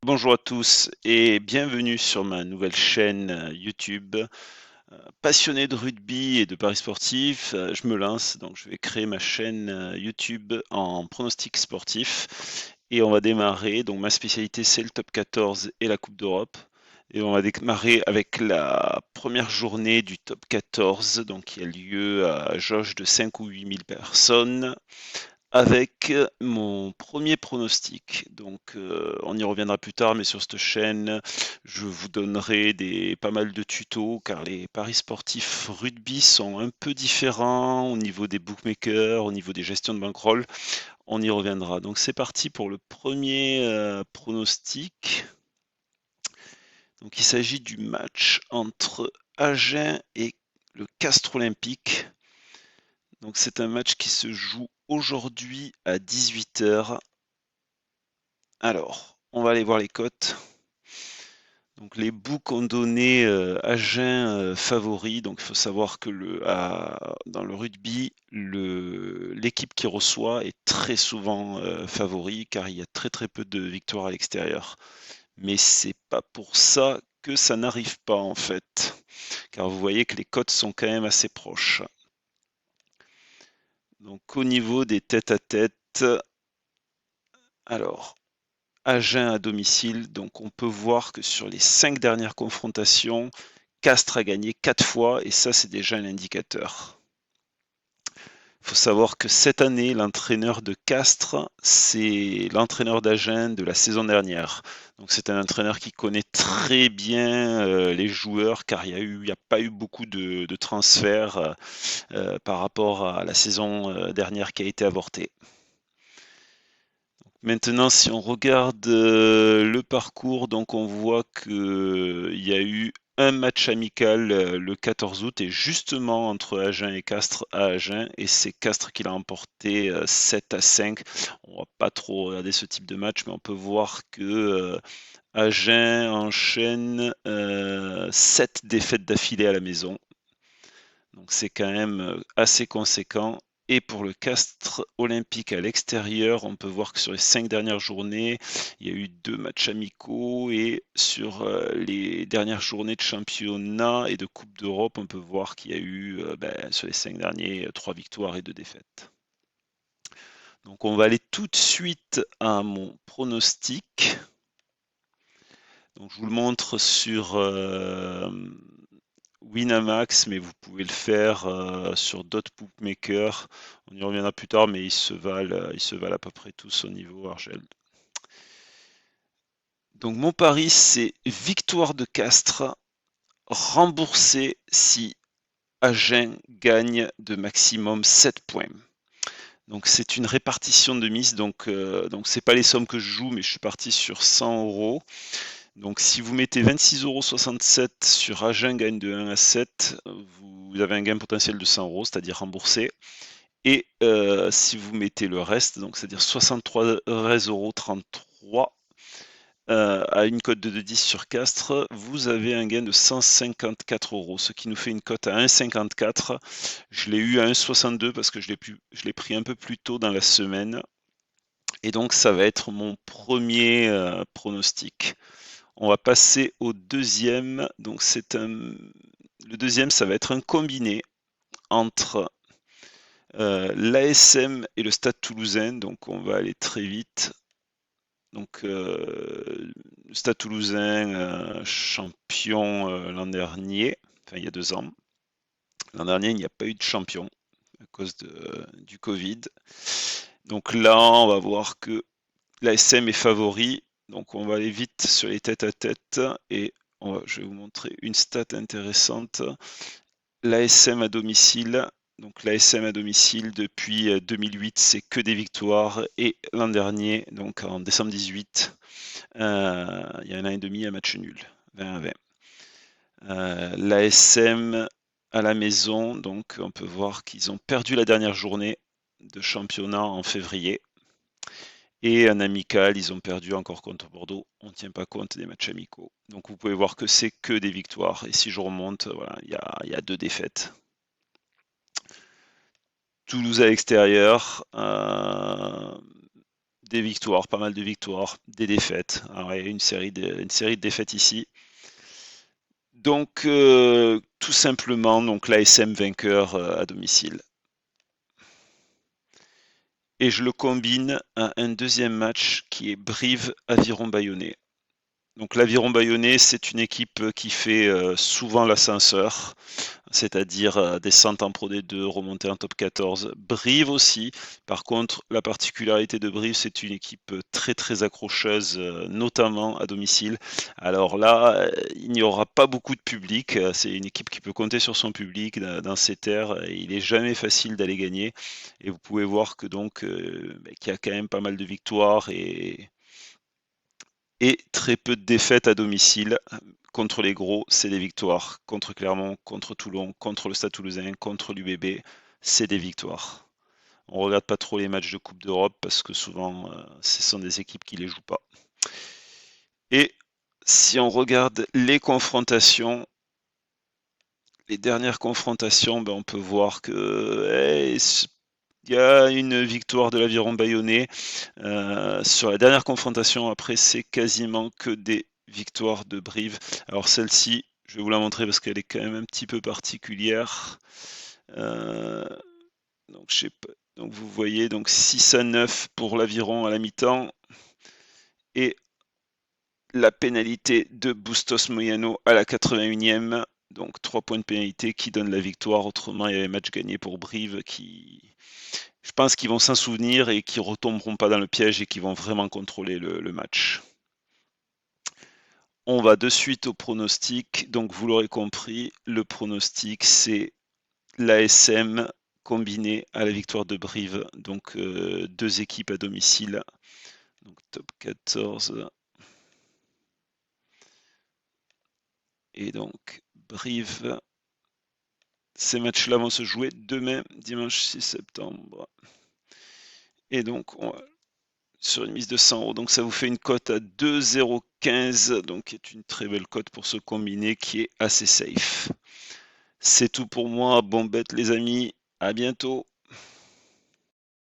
Bonjour à tous et bienvenue sur ma nouvelle chaîne YouTube. Passionné de rugby et de paris sportifs, je me lance, donc je vais créer ma chaîne YouTube en pronostic sportif et on va démarrer. Donc ma spécialité c'est le top 14 et la Coupe d'Europe. Et on va démarrer avec la première journée du top 14, donc qui a lieu à jauge de 5 ou 8 000 personnes avec mon premier pronostic. Donc, on y reviendra plus tard, mais sur cette chaîne, je vous donnerai pas mal de tutos, car les paris sportifs rugby sont un peu différents au niveau des bookmakers, au niveau des gestions de bankroll. On y reviendra. Donc, c'est parti pour le premier pronostic. Donc, il s'agit du match entre Agen et le Castres Olympique. Donc, c'est un match qui se joue aujourd'hui à 18 h. Alors, on va aller voir les cotes. Donc les books ont donné Agen favori. Donc il faut savoir que dans le rugby, l'équipe qui reçoit est très souvent favori car il y a très très peu de victoires à l'extérieur. Mais c'est pas pour ça que ça n'arrive pas en fait. Car vous voyez que les cotes sont quand même assez proches. Donc au niveau des tête-à-tête, alors Agen à domicile, donc on peut voir que sur les 5 dernières confrontations, Castres a gagné 4 fois et ça c'est déjà un indicateur. Il faut savoir que cette année, l'entraîneur de Castres, c'est l'entraîneur d'Agen de la saison dernière. Donc c'est un entraîneur qui connaît très bien les joueurs car il n'y a pas eu beaucoup de transferts par rapport à la saison dernière qui a été avortée. Maintenant, si on regarde le parcours, donc on voit qu'il y a eu un match amical le 14 août et justement entre Agen et Castres à Agen et c'est Castres qui l'a emporté 7-5. On va pas trop regarder ce type de match, mais on peut voir que Agen enchaîne 7 défaites d'affilée à la maison. Donc c'est quand même assez conséquent. Et pour le Castres olympique à l'extérieur, on peut voir que sur les 5 dernières journées, il y a eu 2 matchs amicaux et sur les dernières journées de championnat et de Coupe d'Europe, on peut voir qu'il y a eu sur les 5 derniers 3 victoires et 2 défaites. Donc on va aller tout de suite à mon pronostic. Donc je vous le montre sur Winamax, mais vous pouvez le faire sur d'autres bookmakers. On y reviendra plus tard, mais ils se valent à peu près tous au niveau Argel. Donc mon pari, c'est victoire de Castres, remboursé si Agen gagne de maximum 7 points. Donc c'est une répartition de mise, donc c'est pas les sommes que je joue, mais je suis parti sur 100 euros. Donc si vous mettez 26,67 € sur Agen gagne de 1 à 7, vous avez un gain potentiel de 100 euros, c'est-à-dire remboursé. Et si vous mettez le reste, donc c'est-à-dire 73,33 € à une cote de 2,10 sur Castres, vous avez un gain de 154 euros, ce qui nous fait une cote à 1,54. Je l'ai eu à 1,62 parce que je l'ai pris un peu plus tôt dans la semaine. Et donc ça va être mon premier pronostic. On va passer au deuxième. Donc le deuxième, ça va être un combiné entre l'ASM et le Stade Toulousain. Donc on va aller très vite. Donc le Stade Toulousain, champion l'an dernier, enfin il y a 2 ans. L'an dernier, il n'y a pas eu de champion à cause du Covid. Donc là, on va voir que l'ASM est favori. Donc on va aller vite sur les tête-à-tête et je vais vous montrer une stat intéressante. L'ASM à domicile. Donc l'ASM à domicile depuis 2008, c'est que des victoires. Et l'an dernier, donc en décembre 18, il y a un an et demi, un match nul, 20 à 20. L'ASM à la maison, donc on peut voir qu'ils ont perdu la dernière journée de championnat en février. Et un amical, ils ont perdu encore contre Bordeaux. On ne tient pas compte des matchs amicaux. Donc vous pouvez voir que c'est que des victoires. Et si je remonte, voilà, il y a 2 défaites. Toulouse à l'extérieur. des victoires, pas mal de victoires, des défaites. Alors, il y a une série de défaites ici. Donc, tout simplement, donc l'ASM vainqueur à domicile. Et je le combine à un deuxième match qui est Brive-Aviron Bayonnais. Donc l'Aviron Bayonnais, c'est une équipe qui fait souvent l'ascenseur, c'est-à-dire descente en Pro D2, remonter en Top 14. Brive aussi. Par contre, la particularité de Brive, c'est une équipe très très accrocheuse, notamment à domicile. Alors là, il n'y aura pas beaucoup de public. C'est une équipe qui peut compter sur son public dans ces terres. Il est jamais facile d'aller gagner. Et vous pouvez voir que donc qu'il y a quand même pas mal de victoires et très peu de défaites à domicile. Contre les gros, c'est des victoires. Contre Clermont, contre Toulon, contre le Stade Toulousain, contre l'UBB, c'est des victoires. On ne regarde pas trop les matchs de Coupe d'Europe parce que souvent, ce sont des équipes qui ne les jouent pas. Et si on regarde les confrontations, les dernières confrontations, ben on peut voir que il y a une victoire de l'Aviron Bayonnais. Sur la dernière confrontation, après, c'est quasiment que des victoires de Brive. Alors celle-ci, je vais vous la montrer parce qu'elle est quand même un petit peu particulière. Euh, donc, je sais pas, donc vous voyez donc 6-9 pour l'Aviron à la mi-temps et la pénalité de Bustos Moyano à la 81e. Donc 3 points de pénalité qui donnent la victoire. Autrement, il y avait match gagné pour Brive qui, je pense qu'ils vont s'en souvenir et qui retomberont pas dans le piège et qui vont vraiment contrôler le match. On va de suite au pronostic. Donc vous l'aurez compris, le pronostic c'est l'ASM combiné à la victoire de Brive. Donc deux équipes à domicile. Donc top 14. Et donc Brive. Ces matchs-là vont se jouer demain, dimanche 6 septembre. Et donc sur une mise de 100 €, donc ça vous fait une cote à 2,015, donc qui est une très belle cote pour ce combiné qui est assez safe. C'est tout pour moi, bon bet les amis, à bientôt.